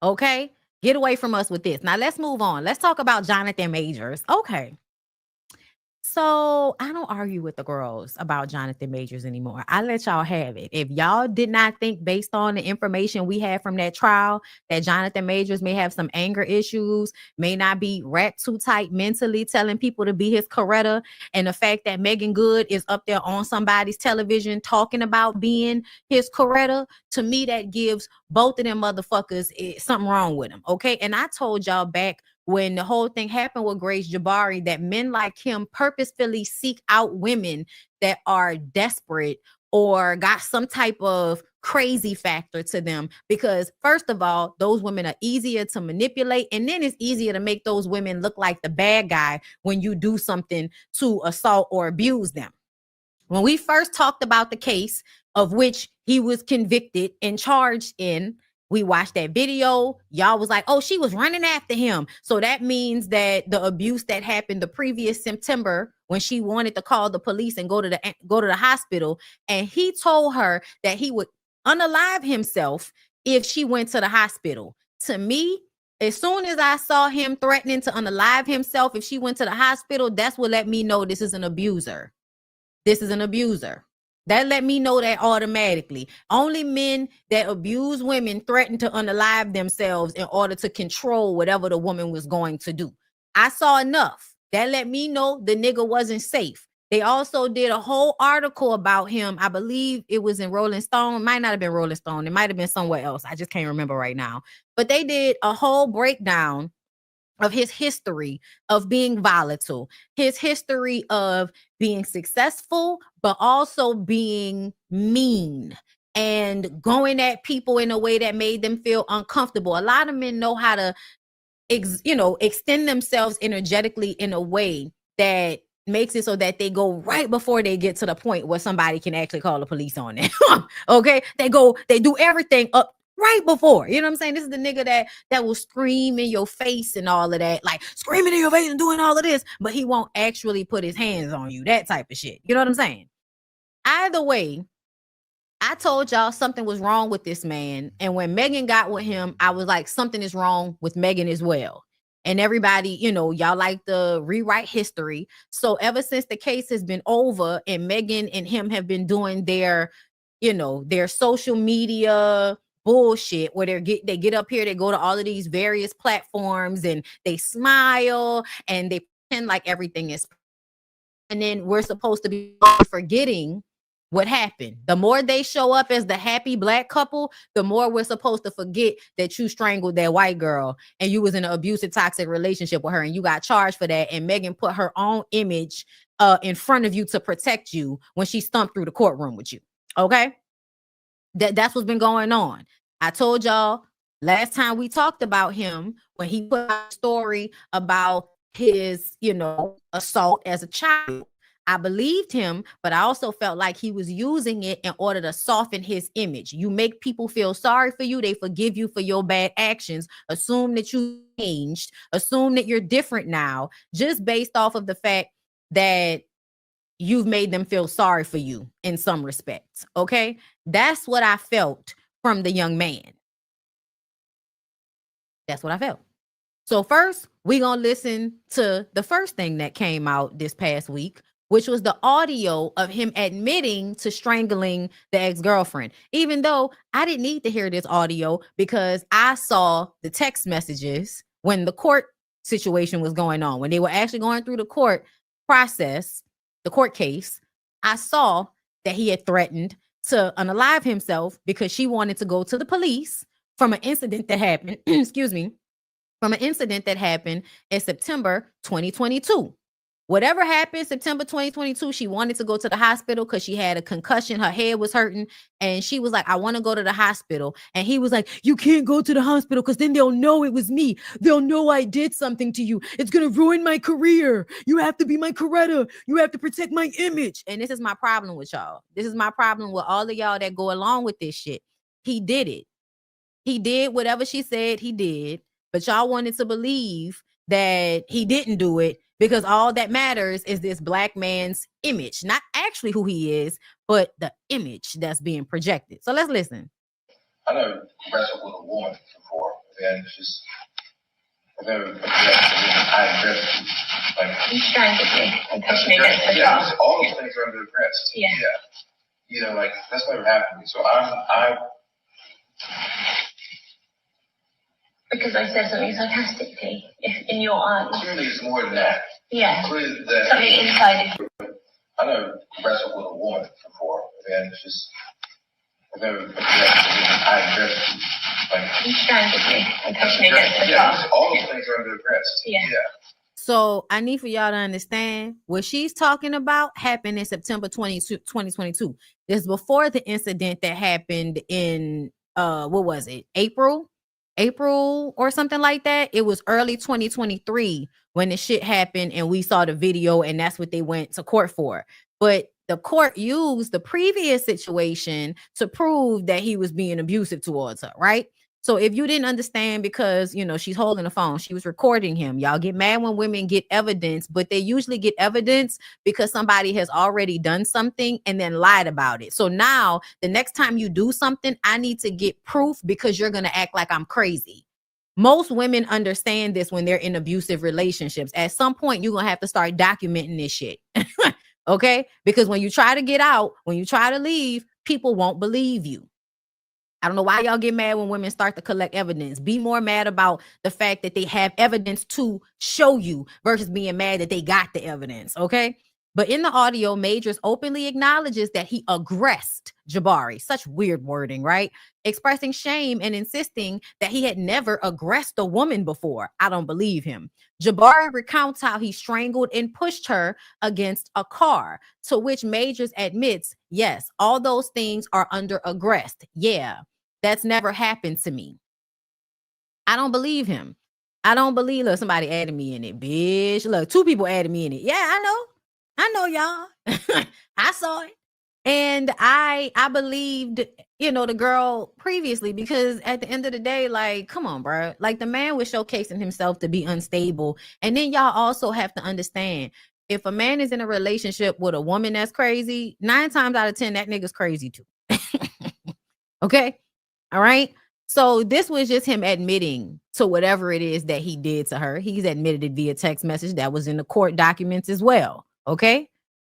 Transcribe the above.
Okay? Get away from us with this. Now let's move on. Let's talk about Jonathan Majors. Okay. So I don't argue with the girls about Jonathan Majors anymore. I let y'all have it. If y'all did not think, based on the information we had from that trial, that Jonathan Majors may have some anger issues, may not be wrapped too tight mentally, telling people to be his Coretta, and the fact that Megan Good is up there on somebody's television talking about being his Coretta, to me that gives both of them motherfuckers something wrong with them. Okay, and I told y'all back when the whole thing happened with Grace Jabari that men like him purposefully seek out women that are desperate or got some type of crazy factor to them, because first of all, those women are easier to manipulate, and then it's easier to make those women look like the bad guy when you do something to assault or abuse them. When we first talked about the case of which he was convicted and charged in, we watched that video. Y'all was like, oh, she was running after him. So that means that the abuse that happened the previous September, when she wanted to call the police and go to the hospital, and he told her that he would unalive himself if she went to the hospital. To me, as soon as I saw him threatening to unalive himself if she went to the hospital, that's what let me know this is an abuser. This is an abuser. That let me know that automatically. Only men that abuse women threaten to unalive themselves in order to control whatever the woman was going to do. I saw enough. That let me know the nigga wasn't safe. They also did a whole article about him. I believe it was in Rolling Stone. It might not have been Rolling Stone. It might have been somewhere else. I just can't remember right now. But they did a whole breakdown of his history of being volatile, his history of being successful, but also being mean and going at people in a way that made them feel uncomfortable. A lot of men know how to, extend themselves energetically in a way that makes it so that they go right before they get to the point where somebody can actually call the police on them. Okay, they do everything up right before. You know what I'm saying? This is the nigga that will scream in your face and all of that, like screaming in your face and doing all of this, but he won't actually put his hands on you. That type of shit. You know what I'm saying? Either way, I told y'all something was wrong with this man. And when Megan got with him, I was like, something is wrong with Megan as well. And everybody, y'all like to rewrite history. So ever since the case has been over and Megan and him have been doing their social media bullshit where they get up here, they go to all of these various platforms and they smile and they pretend like everything is. And then we're supposed to be forgetting what happened. The more they show up as the happy black couple, the more we're supposed to forget that you strangled that white girl and you was in an abusive, toxic relationship with her and you got charged for that. And Megan put her own image in front of you to protect you when she stumped through the courtroom with you. Okay? That's what's been going on. I told y'all last time we talked about him when he put out a story about his, assault as a child. I believed him, but I also felt like he was using it in order to soften his image. You make people feel sorry for you. They forgive you for your bad actions. Assume that you changed. Assume that you're different now, just based off of the fact that you've made them feel sorry for you in some respects. Okay? That's what I felt from the young man. That's what I felt. So first, we're going to listen to the first thing that came out this past week, which was the audio of him admitting to strangling the ex-girlfriend. Even though I didn't need to hear this audio because I saw the text messages when the court situation was going on, when they were actually going through the court process, the court case. I saw that he had threatened to unalive himself because she wanted to go to the police from an incident that happened, excuse me, from an incident that happened in September 2022. Whatever happened September 2022, she wanted to go to the hospital because she had a concussion. Her head was hurting. And she was like, I want to go to the hospital. And he was like, you can't go to the hospital because then they'll know it was me. They'll know I did something to you. It's going to ruin my career. You have to be my Coretta. You have to protect my image. And this is my problem with y'all. This is my problem with all of y'all that go along with this shit. He did it. He did whatever she said he did. But y'all wanted to believe that he didn't do it because all that matters is this black man's image, not actually who he is, but the image that's being projected. So let's listen. I never wrestled with a woman before. and it's just I've never I addressed like you strangled me and pushed me against the car. All those things are under addressed. Yeah. You know, like that's never happened to me. So I because I said something sarcastically, if in your eyes. Clearly it's more than that. Yeah. Clearly that something inside of you. I never wrestled with a woman before, and it's just I've never I addressed like you strangled me and pushed me against the car. All those things are under addressed. Yeah. So I need for y'all to understand what she's talking about happened in September 2022. This is before the incident that happened in what was it? April or something like that. It was early 2023 when the shit happened and we saw the video, and that's what they went to court for. But the court used the previous situation to prove that he was being abusive towards her, right? So if you didn't understand, because, you know, she's holding the phone, she was recording him. Y'all get mad when women get evidence, but they usually get evidence because somebody has already done something and then lied about it. So now the next time you do something, I need to get proof because you're going to act like I'm crazy. Most women understand this when they're in abusive relationships. At some point, you're going to have to start documenting this shit. Okay? Because when you try to get out, when you try to leave, people won't believe you. I don't know why y'all get mad when women start to collect evidence. Be more mad about the fact that they have evidence to show you versus being mad that they got the evidence, okay? But in the audio, Majors openly acknowledges that he aggressed Jabari. Such weird wording, right? Expressing shame and insisting that he had never aggressed a woman before. I don't believe him. Jabari recounts how he strangled and pushed her against a car, to which Majors admits, yes, all those things are under aggressed. Yeah, that's never happened to me. I don't believe him. I don't believe, look, somebody added me in it, bitch. Look, 2 people added me in it. Yeah, I know y'all. I saw it. And I believed, you know, the girl previously, because at the end of the day, like, come on, bro. Like, the man was showcasing himself to be unstable. And then y'all also have to understand, if a man is in a relationship with a woman that's crazy, 9 times out of 10, that nigga's crazy too. Okay? All right? So this was just him admitting to whatever it is that he did to her. He's admitted it via text message that was in the court documents as well. Okay?